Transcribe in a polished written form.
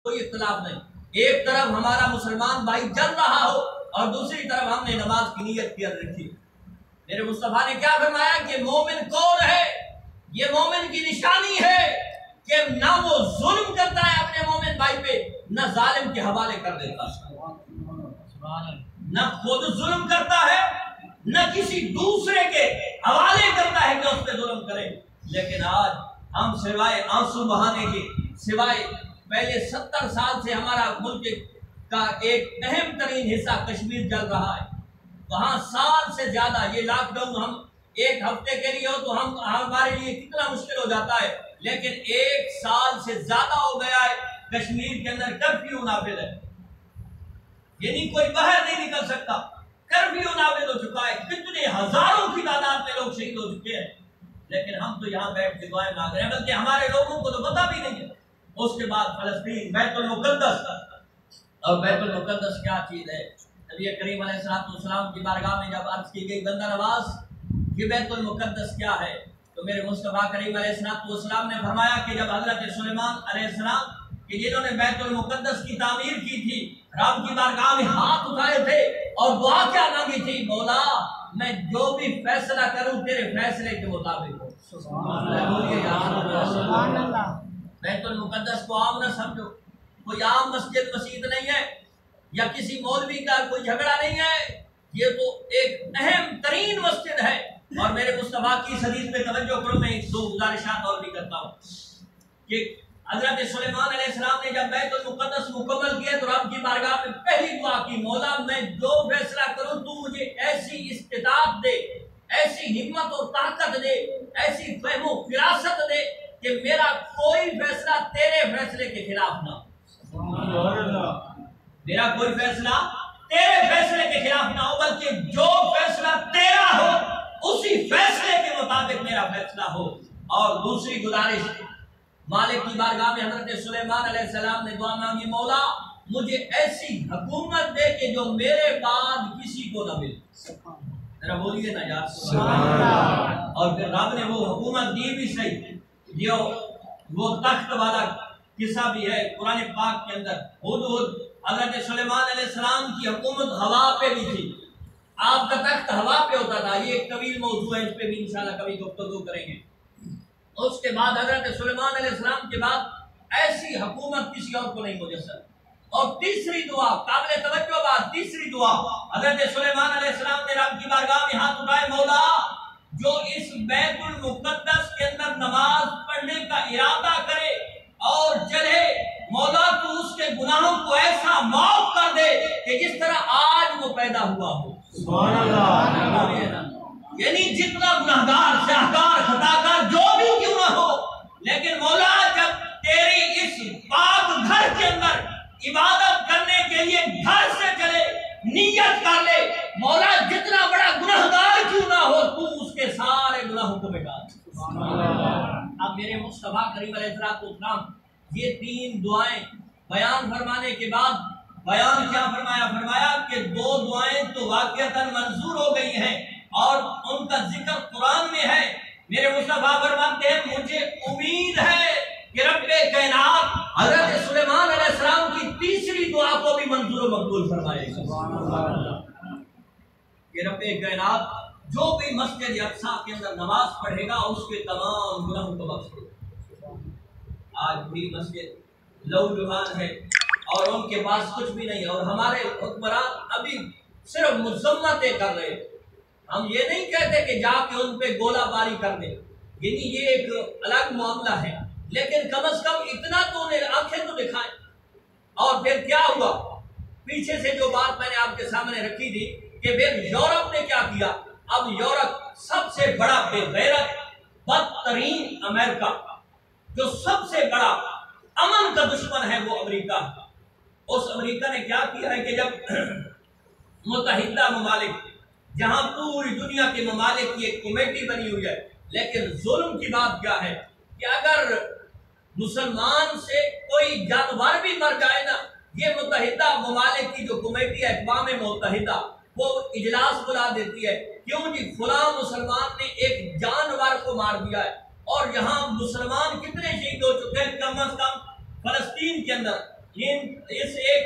कोई इख्तिलाफ नहीं। एक तरफ हमारा मुसलमान भाई जल रहा हो और दूसरी तरफ हमने नमाज की नीयत की रखी। मेरे मुस्तफा ने क्या फरमाया कि मोमिन कौन है? ये मोमिन की निशानी है कि ना वो जुल्म करता है अपने मोमिन भाई पे, ना जालिम के हवाले कर देता है, ना खुद जुल्म करता है, ना किसी दूसरे के हवाले करता है कि उस पर जुल्म करे। लेकिन आज हम सिवाय आंसू बहाने के, सिवाय पहले 70 साल से हमारा मुल्क का एक अहम तरीन हिस्सा कश्मीर जल रहा है, वहां साल से ज्यादा ये लॉकडाउन हम एक हफ्ते के लिए हो तो हम हमारे लिए कितना मुश्किल हो जाता है, लेकिन एक साल से ज्यादा हो गया है कश्मीर के अंदर कर्फ्यू नाफिज है, यानी कोई बाहर नहीं निकल सकता, कर्फ्यू नाफिज हो चुका है। कितने हजारों की तादाद में लोग शहीद हो चुके हैं, लेकिन हम तो यहाँ बैठ के दुआएं मांग रहे हैं, बल्कि हमारे लोगों को तो पता भी नहीं है। उसके बाद फलस्तीन, बैतुल मुक़द्दस, और बैतुल मुक़द्दस क्या चीज है? नबी करीम अलैहिस्सलाम की बारगाह में जब अर्ज की गई बंदा नवाज कि बैतुल मुक़द्दस क्या है, तो मेरे मुस्तफा करीम अलैहिस्सलाम ने फरमाया कि जब हजरत सुलेमान अलैहिस्सलाम कि जिन्होंने बैतुल मुक़द्दस की तामीर की थी, रब की बारगाह में हाथ उठाए थे और दुआ क्या मांगी थी? मौला मैं जो भी फैसला करूं तेरे फैसले के मुताबिक हो। बैतुल मुक़द्दस को आम न समझो, कोई आम मस्जिद मसीद नहीं है या किसी मौलवी का कोई झगड़ा नहीं है, ये तो एक अहम तरीन मस्जिद है। और मेरे मुस्तफा की हदीस पे तवज्जो करो, मैं एक दो गुजारिशात और भी करता हूँ कि हज़रत सुलेमान अलैहिस्सलाम ने जब बैतुल मुक़द्दस मुकम्मल किया तो रब की बारगाह में पहली दुआ की, मौला मैं जो फैसला करूं तू मुझे ऐसी इस्तिताअत दे, ऐसी हिम्मत और ताकत दे, ऐसी फ़हम और फिरासत दे कि मेरा कोई फैसला तेरे फैसले के खिलाफ ना हो, मेरा कोई फैसला तेरे फैसले के खिलाफ ना हो, बल्कि जो फैसला तेरा हो उसी फैसले के मुताबिक मेरा फैसला हो। और दूसरी गुजारिश, मालिक की बारगाह में हज़रत सुलेमान अलैहिस्सलाम ने दुआ मांगी, मौला मुझे ऐसी हुकूमत दे कि जो मेरे बाद किसी को न मिले। जरा बोलिए ना यार सुभान अल्लाह। और फिर रब ने वो हुकूमत दी भी सही, जो वो तख्त वाला किस्सा भी है कुरान पाक के अंदर। हुद हज़रत सुलेमान अलैहिस्सलाम की हुकूमत हवा पे भी थी, आपका तख्त हवा पे होता था। ये एक तवील मौजू है, इस पे भी इंशाल्लाह कभी गुफ्तगू करेंगे। उसके बाद हज़रत सुलेमान अलैहिस्सलाम के बाद ऐसी हुकूमत किसी और को नहीं मुयस्सर। और तीसरी दुआ काबिल तवज्जो बात, तीसरी दुआ हज़रत सुलेमान अलैहिस्सलाम ने रब की बारगाह में हाथ उठाए, मौला जो इस बैतुल मुक़द्दस के अंदर नमाज पढ़ने का इरादा करे और चले, मौला तू उसके गुनाहों को ऐसा माफ कर दे कि जिस तरह आज वो पैदा हुआ हो। सुभान अल्लाह। यानी जितना गुनाहगार, शाहकार, खताकार जो भी क्यों ना हो, लेकिन मौला जब तेरी इस पाक घर के अंदर इबादत करने के लिए घर से चले, नियत कर ले, मौला जितना बड़ा गुनाहगार क्यों ना हो तू उसके सारे गुनाहों को मिटा दे। अब मेरे मुस्तफा करीम अलैहिस्सलाम ये तीन दुआएं बयान फरमाने के बाद बयान क्या फरमाया? फरमाया कि दो दुआएं तो वाक़ियतन मंजूर हो गई हैं और उनका जिक्र कुरान में है। मेरे मुस्तफा फरमाते हैं मुझे उम्मीद है कि रब्बे कायनात हज़रत सुलेमान अलैहिस्सलाम की तीसरी दुआ को भी मंजूर और मकबूल फरमाएगा। कि रब्बे कायनात जो भी मस्जिद अक़सा के अंदर नमाज पढ़ेगा उसके तमाम गुनाहों को बख्श दे। आज भी मस्जिद लहूलुहान है और उनके पास कुछ भी नहीं है, और हमारे हुक्मरान अभी सिर्फ मुज़म्मतें कर रहे हैं। हम ये नहीं कहते कि जाके उन पे गोलाबारी कर दे, यानी ये एक अलग मामला है, लेकिन कम से कम इतना तो उन्हें आंखें तो दिखाएं। और फिर क्या हुआ? पीछे से जो बात मैंने आपके सामने रखी थी कि फिर यूरोप ने क्या किया। अब यूरोप सबसे बड़ा बेगैरत बदतरीन अमेरिका, जो सबसे बड़ा अमन का दुश्मन है वो अमेरिका, उस अमेरिका ने क्या किया है कि जब मुत्तहिदा ममालिक, जहां पूरी दुनिया के ममालिक की एक कमेटी बनी हुई है, लेकिन जुल्म की बात क्या है कि अगर मुसलमान से कोई जानवर भी मर जाए ना, ये मुत्तहिदा ममालिक की जो कमेटी है अक़वाम मुत्तहिदा, वो इजलास बुला देती है, क्यों जी फुला मुसलमान ने एक जानवर को मार दिया है। और यहाँ मुसलमान कितने शहीद हो चुके हैं? कम अज कम फलस्तीन के अंदर इन इस एक